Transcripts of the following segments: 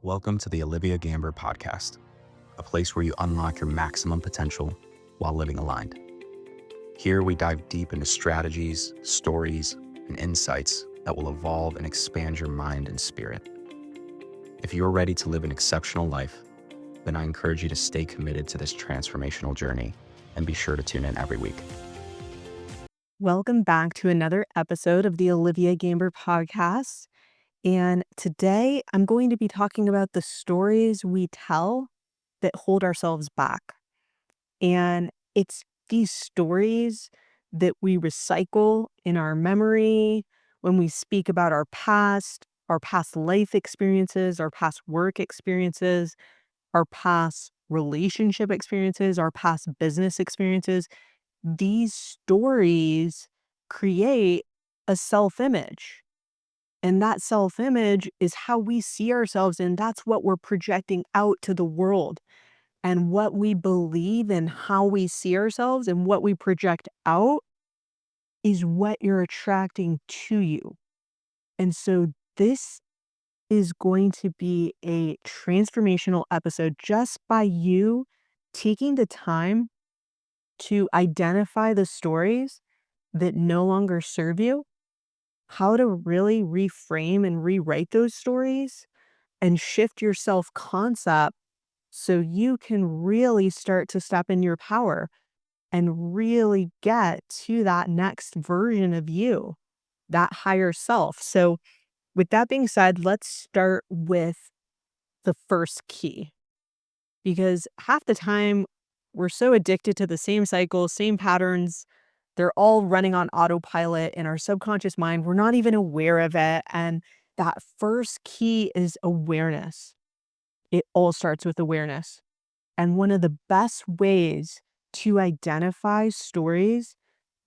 Welcome to the Olivia Gamber Podcast, a place where you unlock your maximum potential while living aligned. Here we dive deep into strategies, stories, and insights that will evolve and expand your mind and spirit. If you're ready to live an exceptional life, then I encourage you to stay committed to this transformational journey and be sure to tune in every week. Welcome back to another episode of the Olivia Gamber Podcast. And today I'm going to be talking about the stories we tell that hold ourselves back. And it's these stories that we recycle in our memory when we speak about our past life experiences, our past work experiences, our past relationship experiences, our past business experiences. These stories create a self-image. And that self-image is how we see ourselves, and that's what we're projecting out to the world. And what we believe and how we see ourselves and what we project out is what you're attracting to you. And so this is going to be a transformational episode just by you taking the time to identify the stories that no longer serve you, how to really reframe and rewrite those stories and shift your self-concept so you can really start to step in your power and really get to that next version of you, that higher self. So with that being said, let's start with the first key, because half the time we're so addicted to the same cycles, same patterns. They're all running on autopilot in our subconscious mind. We're not even aware of it. And that first key is awareness. It all starts with awareness. And one of the best ways to identify stories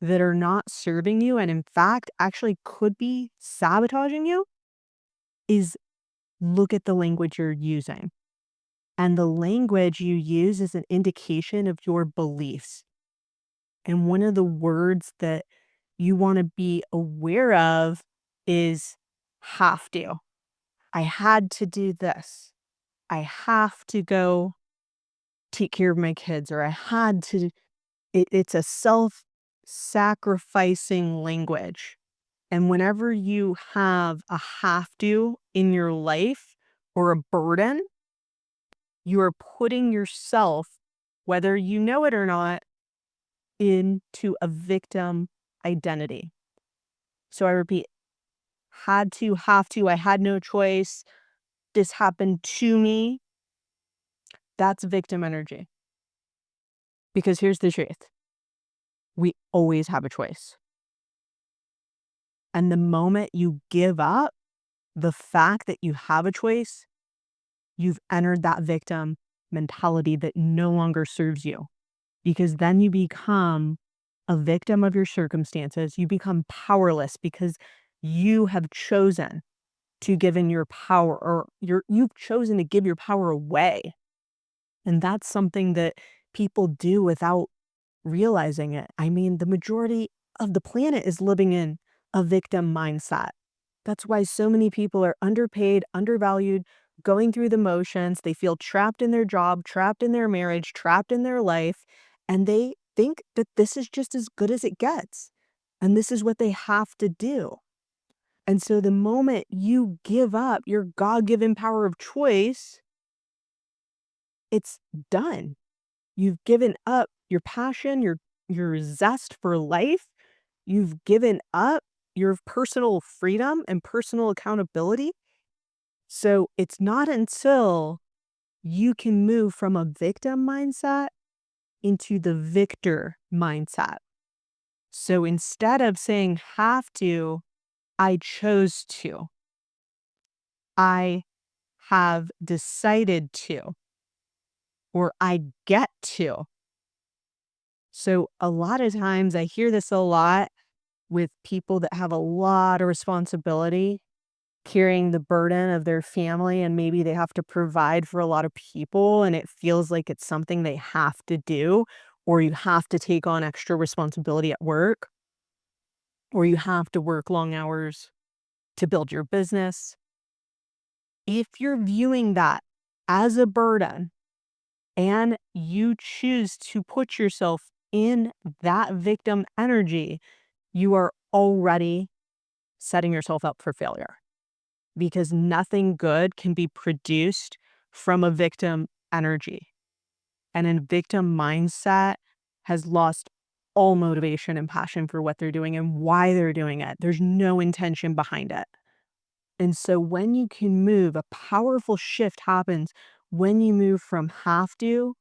that are not serving you and, in fact, actually could be sabotaging you is look at the language you're using. And the language you use is an indication of your beliefs. And one of the words that you want to be aware of is have to. I had to do this. I have to go take care of my kids, or I had to. It's a self-sacrificing language. And whenever you have a have to in your life or a burden, you are putting yourself, whether you know it or not, into a victim identity. So I repeat, had to, have to, I had no choice, this happened to me. That's victim energy. Because here's the truth. We always have a choice. And the moment you give up the fact that you have a choice, you've entered that victim mentality that no longer serves you. Because then you become a victim of your circumstances. You become powerless because you have chosen to give in your power, or you've chosen to give your power away. And that's something that people do without realizing it. I mean, the majority of the planet is living in a victim mindset. That's why so many people are underpaid, undervalued, going through the motions. They feel trapped in their job, trapped in their marriage, trapped in their life, and they think that this is just as good as it gets. And this is what they have to do. And so the moment you give up your God-given power of choice, it's done. You've given up your passion, your zest for life. You've given up your personal freedom and personal accountability. So it's not until you can move from a victim mindset into the victor mindset. So instead of saying have to, I chose to. I have decided to, or I get to. So a lot of times I hear this a lot with people that have a lot of responsibility, carrying the burden of their family, and maybe they have to provide for a lot of people, and it feels like it's something they have to do, or you have to take on extra responsibility at work, or you have to work long hours to build your business. If you're viewing that as a burden and you choose to put yourself in that victim energy, you are already setting yourself up for failure because nothing good can be produced from a victim energy. And a victim mindset has lost all motivation and passion for what they're doing and why they're doing it. There's no intention behind it. And so when you can move, a powerful shift happens when you move from have to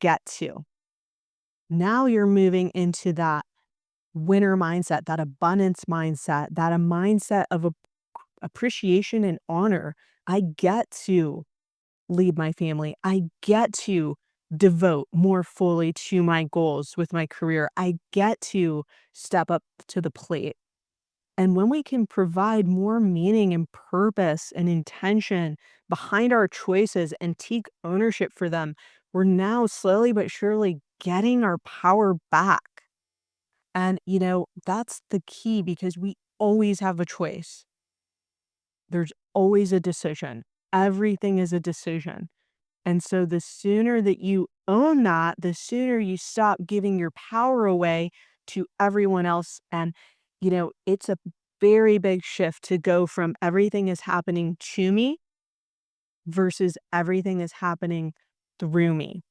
get to. Now you're moving into that winner mindset, that abundance mindset, that a mindset of appreciation and honor. I get to lead my family. I get to devote more fully to my goals with my career. I get to step up to the plate. And when we can provide more meaning and purpose and intention behind our choices and take ownership for them, we're now slowly but surely getting our power back. And, that's the key because we always have a choice. There's always a decision. Everything is a decision. And so the sooner that you own that, the sooner you stop giving your power away to everyone else. And, it's a very big shift to go from everything is happening to me versus everything is happening through me.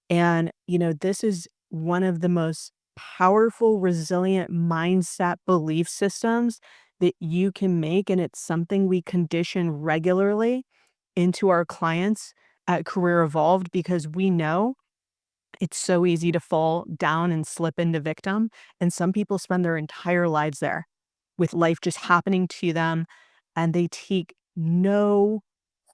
And, this is one of the most powerful, resilient mindset belief systems that you can make. And it's something we condition regularly into our clients at Career Evolved because we know it's so easy to fall down and slip into victim. And some people spend their entire lives there with life just happening to them and they take no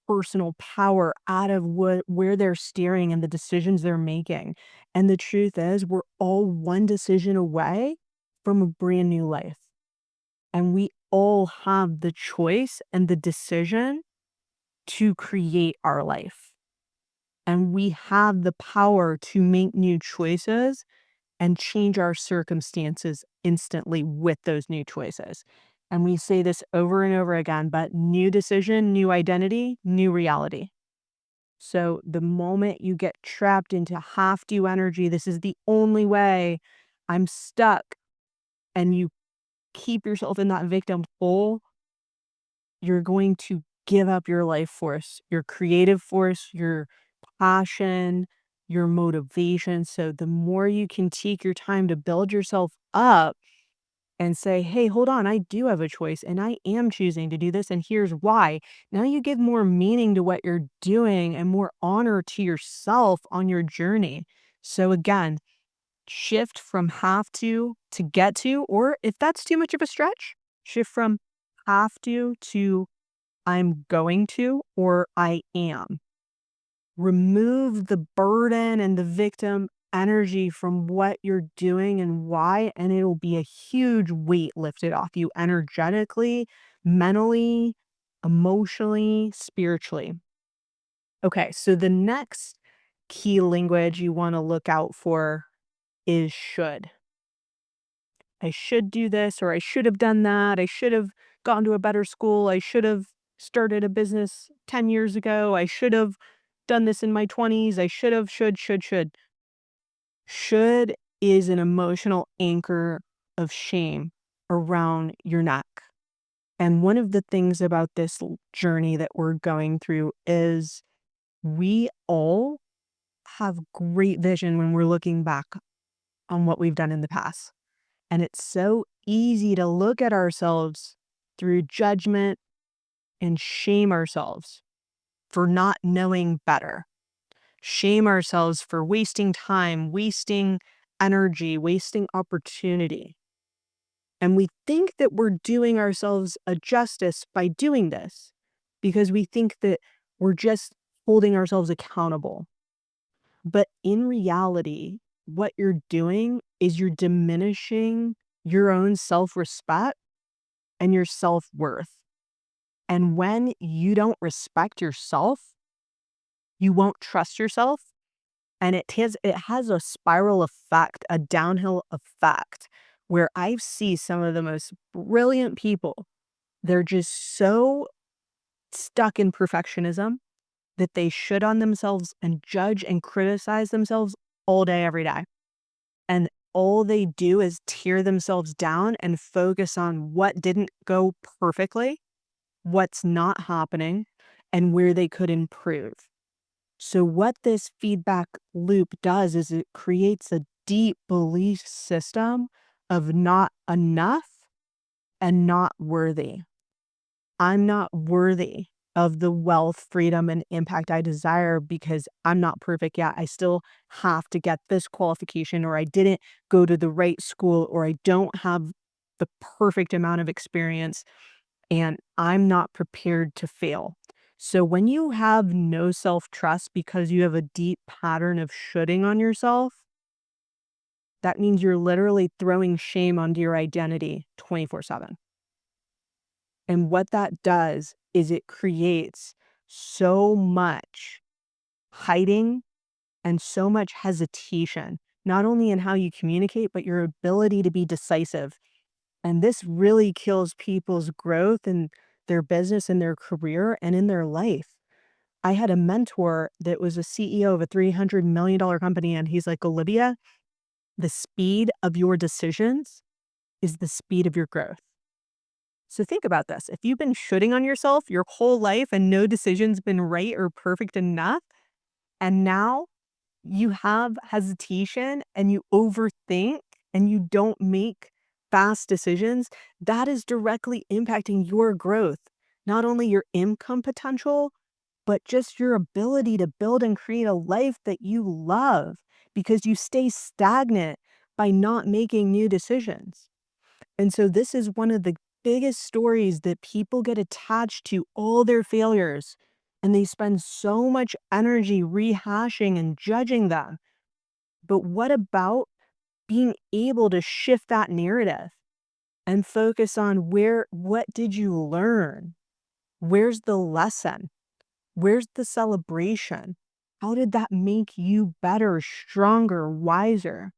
personal power out of where they're steering and the decisions they're making. And the truth is, we're all one decision away from a brand new life. And we all have the choice and the decision to create our life. And we have the power to make new choices and change our circumstances instantly with those new choices. And we say this over and over again, but new decision, new identity, new reality. So the moment you get trapped into have to energy, this is the only way, I'm stuck, and you keep yourself in that victim hole, you're going to give up your life force, your creative force, your passion, your motivation. So the more you can take your time to build yourself up and say, hey, hold on, I do have a choice and I am choosing to do this. And here's why. Now you give more meaning to what you're doing and more honor to yourself on your journey. So again, shift from have to get to, or if that's too much of a stretch, shift from have to I'm going to, or I am. Remove the burden and the victim energy from what you're doing and why, and it'll be a huge weight lifted off you energetically, mentally, emotionally, spiritually. Okay, so the next key language you want to look out for is should. I should do this, or I should have done that. I should have gone to a better school. I should have started a business 10 years ago. I should have done this in my 20s. I should have, should. Should is an emotional anchor of shame around your neck. And one of the things about this journey that we're going through is we all have great vision when we're looking back on what we've done in the past. And it's so easy to look at ourselves through judgment and shame ourselves for not knowing better. Shame ourselves for wasting time, wasting energy, wasting opportunity. And we think that we're doing ourselves a justice by doing this because we think that we're just holding ourselves accountable. But in reality, what you're doing is you're diminishing your own self-respect and your self-worth. And when you don't respect yourself, you won't trust yourself. And it has a spiral effect, a downhill effect, where I see some of the most brilliant people. They're just so stuck in perfectionism that they should on themselves and judge and criticize themselves all day, every day. And all they do is tear themselves down and focus on what didn't go perfectly, what's not happening, and where they could improve. So what this feedback loop does is it creates a deep belief system of not enough and not worthy. I'm not worthy of the wealth, freedom, and impact I desire because I'm not perfect yet. I still have to get this qualification, or I didn't go to the right school, or I don't have the perfect amount of experience, and I'm not prepared to fail. So when you have no self-trust because you have a deep pattern of shoulding on yourself, that means you're literally throwing shame onto your identity 24/7. And what that does is it creates so much hiding and so much hesitation, not only in how you communicate, but your ability to be decisive. And this really kills people's growth in their business, in their career, and in their life. I had a mentor that was a CEO of a $300 million company, and he's like, Olivia, the speed of your decisions is the speed of your growth. So think about this. If you've been shooting on yourself your whole life and no decision's been right or perfect enough, and now you have hesitation and you overthink and you don't make fast decisions, that is directly impacting your growth, not only your income potential, but just your ability to build and create a life that you love because you stay stagnant by not making new decisions. And so this is one of the biggest stories that people get attached to all their failures, and they spend so much energy rehashing and judging them. But what about being able to shift that narrative and focus on what did you learn? Where's the lesson? Where's the celebration? How did that make you better, stronger, wiser?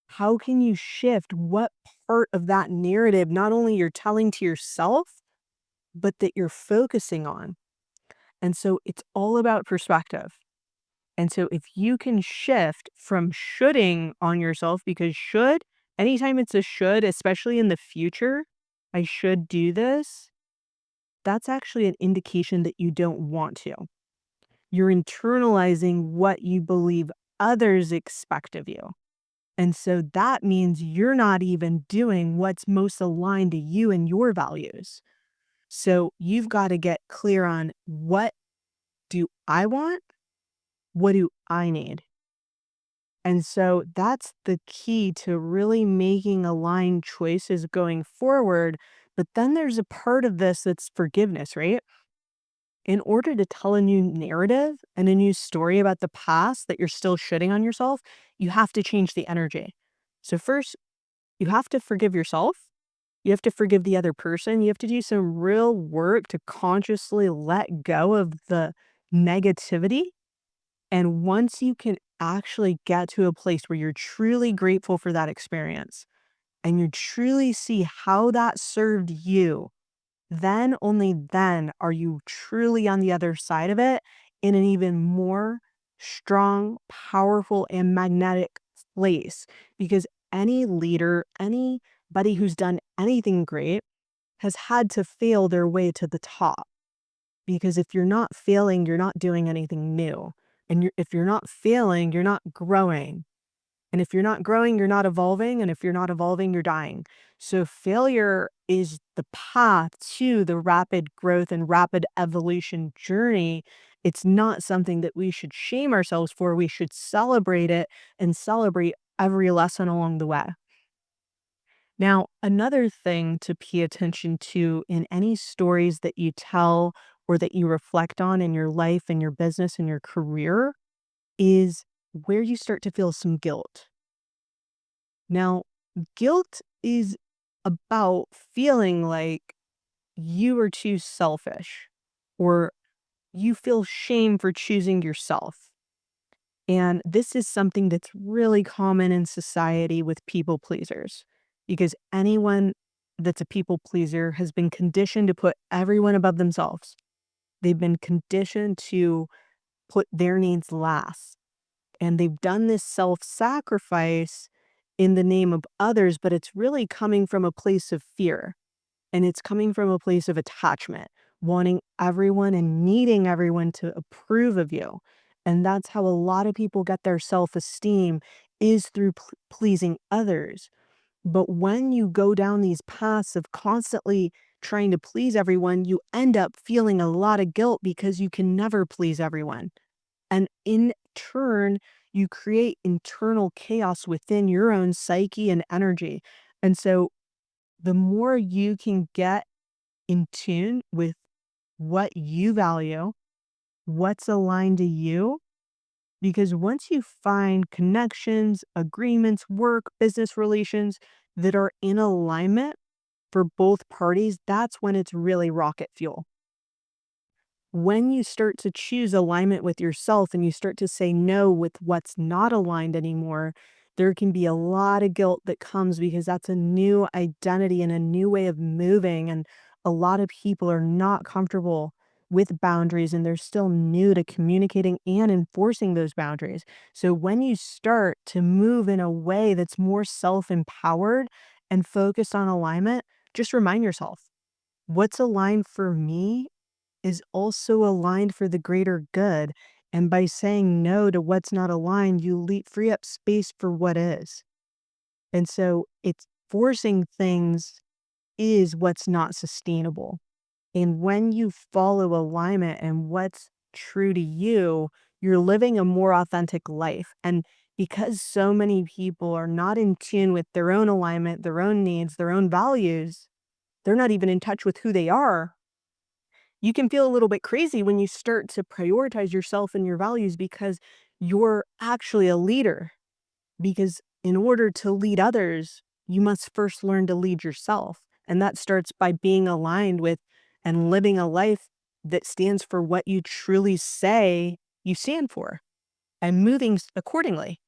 How can you shift what part of that narrative not only you're telling to yourself, but that you're focusing on? And so it's all about perspective. And so if you can shift from shoulding on yourself, because anytime it's a should, especially in the future, I should do this, that's actually an indication that you don't want to. You're internalizing what you believe others expect of you. And so that means you're not even doing what's most aligned to you and your values. So you've got to get clear on, what do I want? What do I need? And so that's the key to really making aligned choices going forward. But then there's a part of this that's forgiveness, right? In order to tell a new narrative and a new story about the past that you're still shitting on yourself, you have to change the energy. So first, you have to forgive yourself. You have to forgive the other person. You have to do some real work to consciously let go of the negativity. And once you can actually get to a place where you're truly grateful for that experience and you truly see how that served you, then, only then are you truly on the other side of it in an even more strong, powerful, and magnetic place. Because any leader, anybody who's done anything great has had to fail their way to the top. Because if you're not failing, you're not doing anything new. And if you're not failing, you're not growing. And if you're not growing, you're not evolving. And if you're not evolving, you're dying. So failure is the path to the rapid growth and rapid evolution journey. It's not something that we should shame ourselves for. We should celebrate it and celebrate every lesson along the way. Now, another thing to pay attention to in any stories that you tell or that you reflect on in your life and your business and your career is where you start to feel some guilt. Now, guilt is about feeling like you are too selfish or you feel shame for choosing yourself. And this is something that's really common in society with people pleasers, because anyone that's a people pleaser has been conditioned to put everyone above themselves. They've been conditioned to put their needs last. And they've done this self-sacrifice in the name of others, but it's really coming from a place of fear. And it's coming from a place of attachment, wanting everyone and needing everyone to approve of you. And that's how a lot of people get their self-esteem is through pleasing others. But when you go down these paths of constantly trying to please everyone, you end up feeling a lot of guilt because you can never please everyone. And in turn, you create internal chaos within your own psyche and energy. And so the more you can get in tune with what you value, what's aligned to you, because once you find connections, agreements, work, business relations that are in alignment for both parties, that's when it's really rocket fuel. When you start to choose alignment with yourself and you start to say no with what's not aligned anymore, there can be a lot of guilt that comes because that's a new identity and a new way of moving. And a lot of people are not comfortable with boundaries and they're still new to communicating and enforcing those boundaries. So when you start to move in a way that's more self empowered and focused on alignment, just remind yourself what's aligned for me is also aligned for the greater good. And by saying no to what's not aligned, you free up space for what is. And so it's forcing things is what's not sustainable. And when you follow alignment and what's true to you, you're living a more authentic life. And because so many people are not in tune with their own alignment, their own needs, their own values, they're not even in touch with who they are. You can feel a little bit crazy when you start to prioritize yourself and your values because you're actually a leader. Because in order to lead others, you must first learn to lead yourself. And that starts by being aligned with and living a life that stands for what you truly say you stand for and moving accordingly.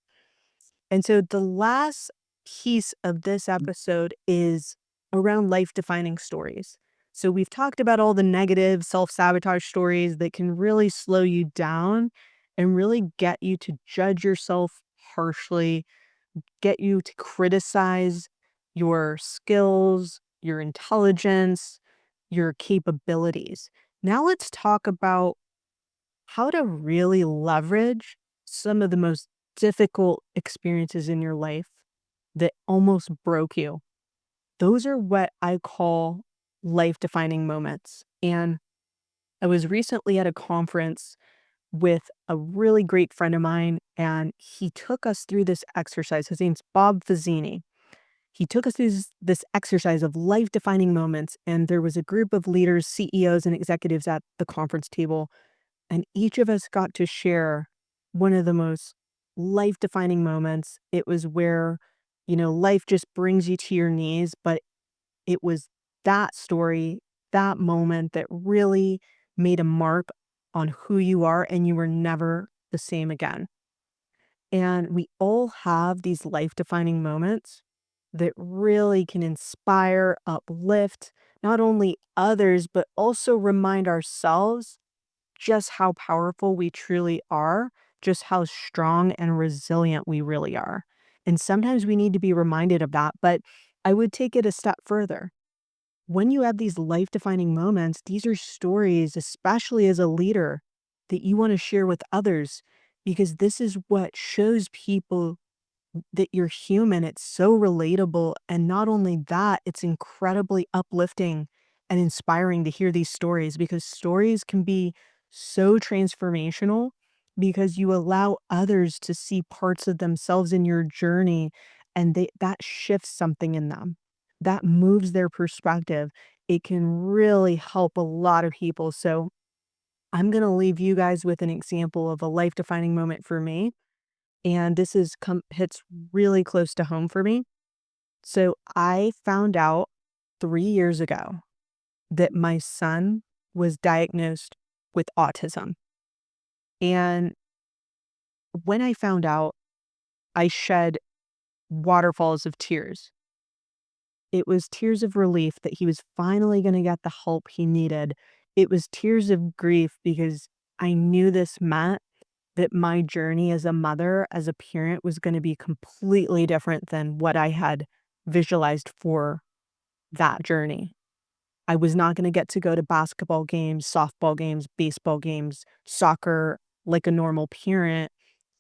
And so the last piece of this episode is around life defining stories. So we've talked about all the negative self sabotage stories that can really slow you down and really get you to judge yourself harshly, get you to criticize your skills, your intelligence, your capabilities. Now let's talk about how to really leverage some of the most difficult experiences in your life that almost broke you. Those are what I call life defining moments. And I was recently at a conference with a really great friend of mine, and he took us through this exercise. His name's Bob Fazzini. He took us through this exercise of life defining moments, and there was a group of leaders, CEOs, and executives at the conference table. And each of us got to share one of the most life defining moments. It was where, life just brings you to your knees, but it was that story, that moment that really made a mark on who you are, and you were never the same again. And we all have these life defining moments that really can inspire, uplift not only others, but also remind ourselves just how powerful we truly are, just how strong and resilient we really are. And sometimes we need to be reminded of that. But I would take it a step further. When you have these life defining moments, these are stories, especially as a leader, that you want to share with others because this is what shows people that you're human. It's so relatable. And not only that, it's incredibly uplifting and inspiring to hear these stories because stories can be so transformational because you allow others to see parts of themselves in your journey and that shifts something in them. That moves their perspective. It can really help a lot of people. So I'm going to leave you guys with an example of a life defining moment for me, and this hits really close to home for me. So I found out 3 years ago that my son was diagnosed with autism. And when I found out, I shed waterfalls of tears. It was tears of relief that he was finally going to get the help he needed. it was tears of grief because I knew this meant that my journey as a mother, as a parent, was going to be completely different than what I had visualized for that journey. I was not going to get to go to basketball games, softball games, baseball games, soccer like a normal parent.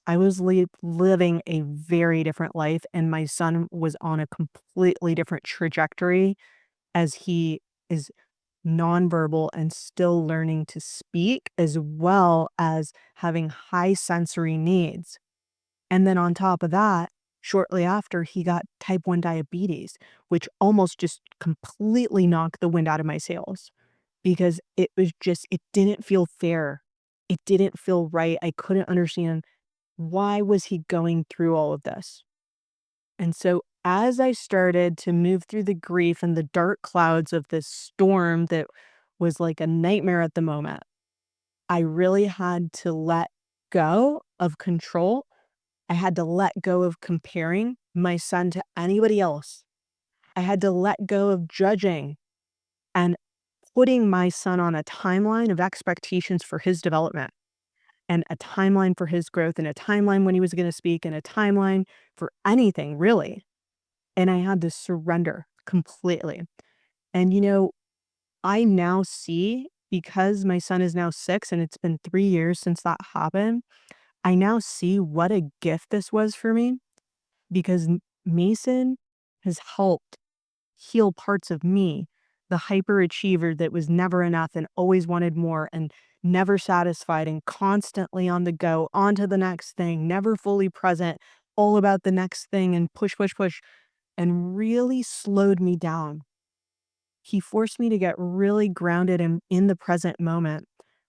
I was living a very different life, and my son was on a completely different trajectory as he is nonverbal and still learning to speak, as well as having high sensory needs. And then on top of that, shortly after, he got type 1 diabetes, which almost just completely knocked the wind out of my sails because it didn't feel fair. It didn't feel right. I couldn't understand why was he going through all of this. And so as I started to move through the grief and the dark clouds of this storm that was like a nightmare at the moment, I really had to let go of control. I had to let go of comparing my son to anybody else. I had to let go of judging and putting my son on a timeline of expectations for his development and a timeline for his growth and a timeline when he was going to speak and a timeline for anything really. And I had to surrender completely. And, I now see, because my son is now 6 and it's been 3 years since that happened, I now see what a gift this was for me because Mason has helped heal parts of me, the hyperachiever that was never enough and always wanted more and never satisfied and constantly on the go, on to the next thing, never fully present, all about the next thing and push, push, push, and really slowed me down. He forced me to get really grounded and in the present moment.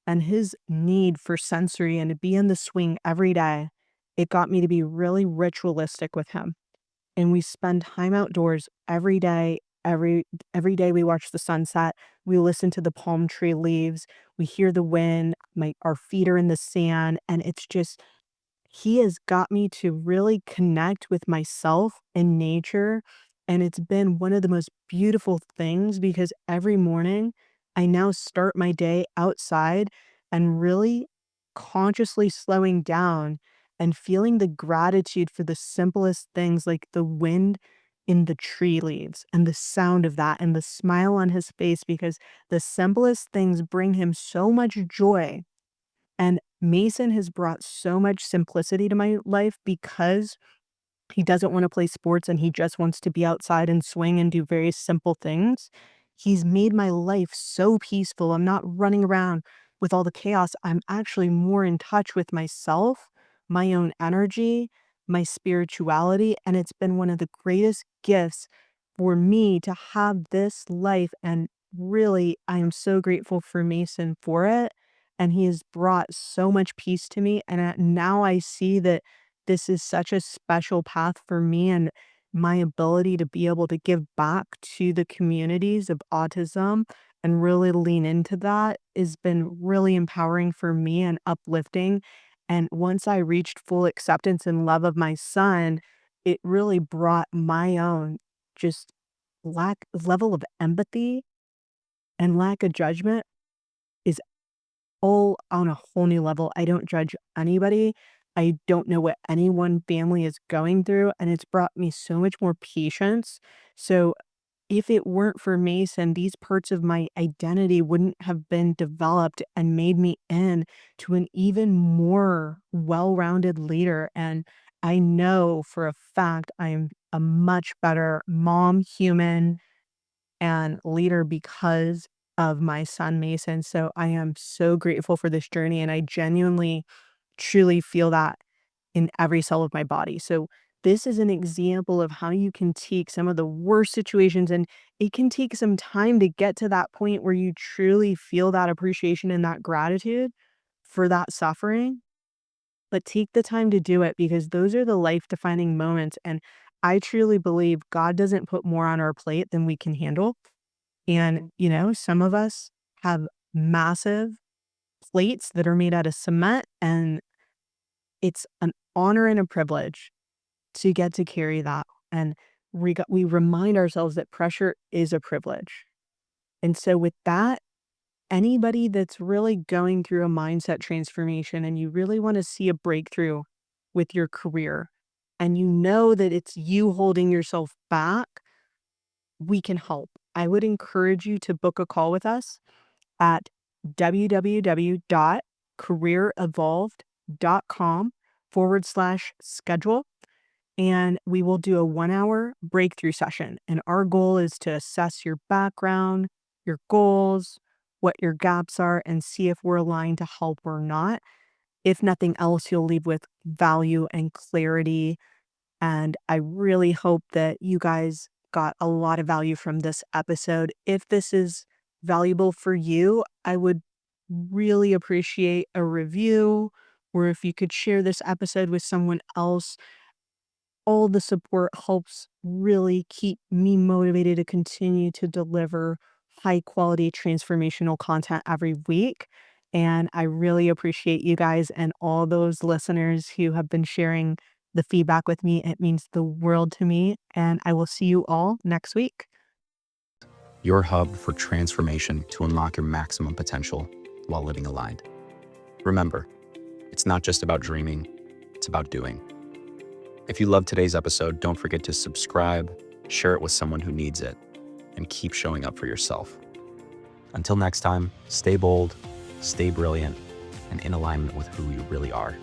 And his need for sensory and to be in the swing every day, it got me to be really ritualistic with him. And we spend time outdoors every day. Every day we watch the sunset. We listen to the palm tree leaves. We hear the wind. Our feet are in the sand, and it's just he has got me to really connect with myself and nature. And it's been one of the most beautiful things because every morning I now start my day outside and really consciously slowing down and feeling the gratitude for the simplest things like the wind in the tree leaves and the sound of that and the smile on his face because the simplest things bring him so much joy. And Mason has brought so much simplicity to my life because he doesn't wanna play sports and he just wants to be outside and swing and do very simple things. He's made my life so peaceful. I'm not running around with all the chaos. I'm actually more in touch with myself, my own energy, my spirituality, and it's been one of the greatest gifts for me to have this life, and really, I am so grateful for Mason for it, and he has brought so much peace to me, and, now I see that this is such a special path for me and my ability to be able to give back to the communities of autism and really lean into that has been really empowering for me and uplifting. And once I reached full acceptance and love of my son, it really brought my own just lack level of empathy and lack of judgment is all on a whole new level. I don't judge anybody. I don't know what any one family is going through, and it's brought me so much more patience. So if it weren't for Mason, these parts of my identity wouldn't have been developed and made me into an even more well-rounded leader. And I know for a fact I am a much better mom, human, and leader because of my son Mason. So I am so grateful for this journey, and I genuinely, truly feel that in every cell of my body. So this is an example of how you can take some of the worst situations, and it can take some time to get to that point where you truly feel that appreciation and that gratitude for that suffering. But take the time to do it because those are the life defining moments. And I truly believe God doesn't put more on our plate than we can handle. And, some of us have massive plates that are made out of cement, and it's an honor and a privilege to get to carry that. And we remind ourselves that pressure is a privilege. And so, with that, anybody that's really going through a mindset transformation and you really want to see a breakthrough with your career, and you know that it's you holding yourself back, we can help. I would encourage you to book a call with us at www.careerevolved.com/schedule. And we will do a 1 hour breakthrough session. And our goal is to assess your background, your goals, what your gaps are, and see if we're aligned to help or not. If nothing else, you'll leave with value and clarity. And I really hope that you guys got a lot of value from this episode. If this is valuable for you, I would really appreciate a review, or if you could share this episode with someone else. All the support helps really keep me motivated to continue to deliver high quality transformational content every week. And I really appreciate you guys and all those listeners who have been sharing the feedback with me. It means the world to me. And I will see you all next week. Your hub for transformation to unlock your maximum potential while living aligned. Remember, it's not just about dreaming, it's about doing. If you loved today's episode, don't forget to subscribe, share it with someone who needs it, and keep showing up for yourself. Until next time, stay bold, stay brilliant, and in alignment with who you really are.